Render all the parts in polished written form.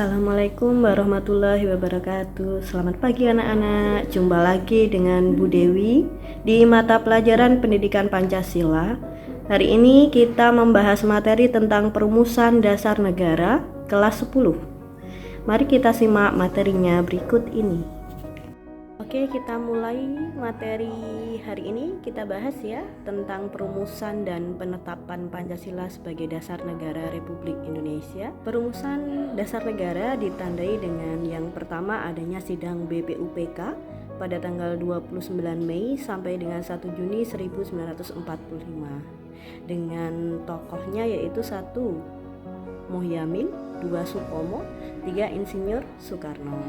Assalamualaikum warahmatullahi wabarakatuh. Selamat pagi anak-anak. Jumpa lagi dengan Bu Dewi di mata pelajaran Pendidikan Pancasila. Hari ini kita membahas materi tentang Perumusan Dasar Negara kelas 10. Mari kita simak materinya berikut ini. Oke, kita mulai materi hari ini. Kita bahas ya tentang perumusan dan penetapan Pancasila sebagai dasar negara Republik Indonesia. Perumusan dasar negara ditandai dengan yang pertama adanya sidang BPUPK pada tanggal 29 Mei sampai dengan 1 Juni 1945 dengan tokohnya yaitu 1. Muhyamin, 2. Supomo, 3. Insinyur Soekarno.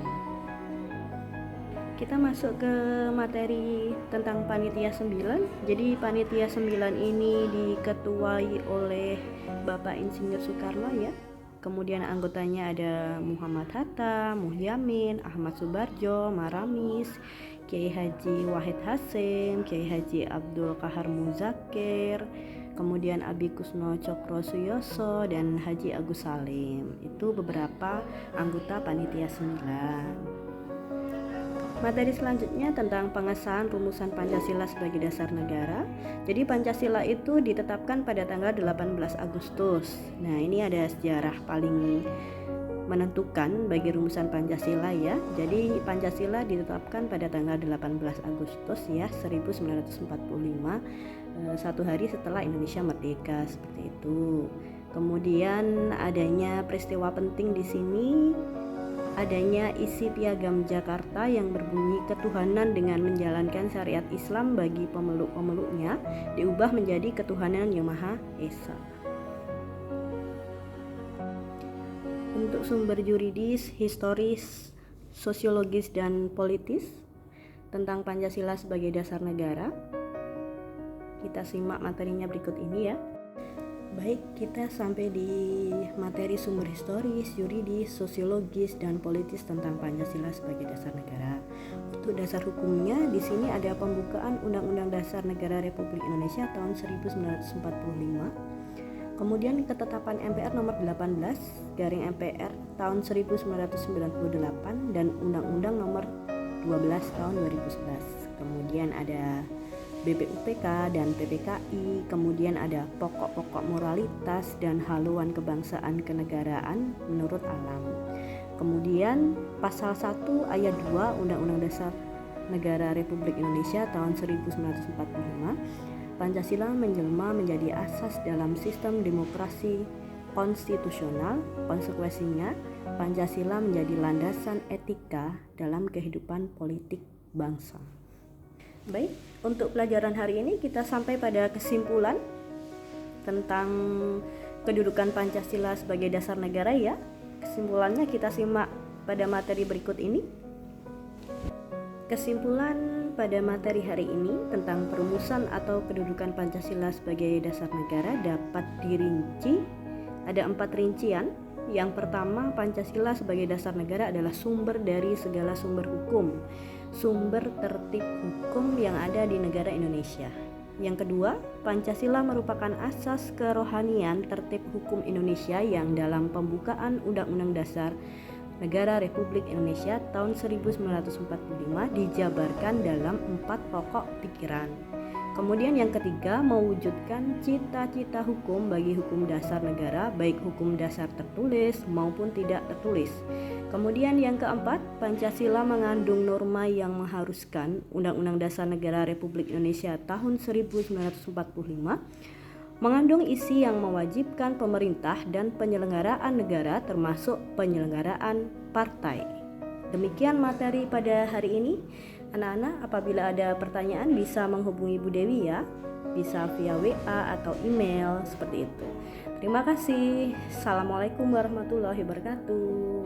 Kita masuk ke materi tentang Panitia 9. Jadi Panitia 9 ini diketuai oleh Bapak Insinyur Soekarno ya. Kemudian anggotanya ada Muhammad Hatta, Muhyamin, Ahmad Subarjo, Maramis, Kiai Haji Wahid Hasyim, Kiai Haji Abdul Qahar Muzakir, kemudian Abi Kusno Cokro Suyoso, dan Haji Agus Salim. Itu beberapa anggota Panitia 9. Materi selanjutnya tentang pengesahan rumusan Pancasila sebagai dasar negara. Jadi Pancasila itu ditetapkan pada tanggal 18 Agustus. Nah, ini ada sejarah paling menentukan bagi rumusan Pancasila ya. Jadi Pancasila ditetapkan pada tanggal 18 Agustus ya 1945, satu hari setelah Indonesia merdeka seperti itu. Kemudian adanya peristiwa penting di sini, adanya isi Piagam Jakarta yang berbunyi ketuhanan dengan menjalankan syariat Islam bagi pemeluk-pemeluknya diubah menjadi ketuhanan yang Maha Esa. Untuk sumber juridis, historis, sosiologis, dan politis tentang Pancasila sebagai dasar negara, kita simak materinya berikut ini ya. Baik, kita sampai di materi sumber historis, yuridis, sosiologis, dan politis tentang Pancasila sebagai dasar negara. Untuk dasar hukumnya, di sini ada pembukaan Undang-Undang Dasar Negara Republik Indonesia tahun 1945. Kemudian ketetapan MPR nomor 18/MPR tahun 1998 dan Undang-Undang nomor 12 tahun 2011. Kemudian ada BPUPK dan PPKI, kemudian ada pokok-pokok moralitas dan haluan kebangsaan kenegaraan menurut alam. Kemudian pasal 1 ayat 2 Undang-Undang Dasar Negara Republik Indonesia tahun 1945, Pancasila menjelma menjadi asas dalam sistem demokrasi konstitusional. Konsekuensinya, Pancasila menjadi landasan etika dalam kehidupan politik bangsa. Baik, untuk pelajaran hari ini kita sampai pada kesimpulan tentang kedudukan Pancasila sebagai dasar negara ya. Kesimpulannya kita simak pada materi berikut ini. Kesimpulan pada materi hari ini tentang perumusan atau kedudukan Pancasila sebagai dasar negara dapat dirinci. Ada 4 rincian. Yang pertama, Pancasila sebagai dasar negara adalah sumber dari segala sumber hukum, sumber tertib hukum yang ada di negara Indonesia. Yang kedua, Pancasila merupakan asas kerohanian tertib hukum Indonesia yang dalam pembukaan Undang-Undang Dasar Negara Republik Indonesia tahun 1945 dijabarkan dalam 4 pokok pikiran. Kemudian yang ketiga, mewujudkan cita-cita hukum bagi hukum dasar negara, baik hukum dasar tertulis maupun tidak tertulis. Kemudian yang keempat, Pancasila mengandung norma yang mengharuskan Undang-Undang Dasar Negara Republik Indonesia tahun 1945, mengandung isi yang mewajibkan pemerintah dan penyelenggaraan negara termasuk penyelenggaraan partai. Demikian materi pada hari ini. Anak-anak, apabila ada pertanyaan bisa menghubungi Bu Dewi ya, bisa via WA atau email seperti itu. Terima kasih. Assalamualaikum warahmatullahi wabarakatuh.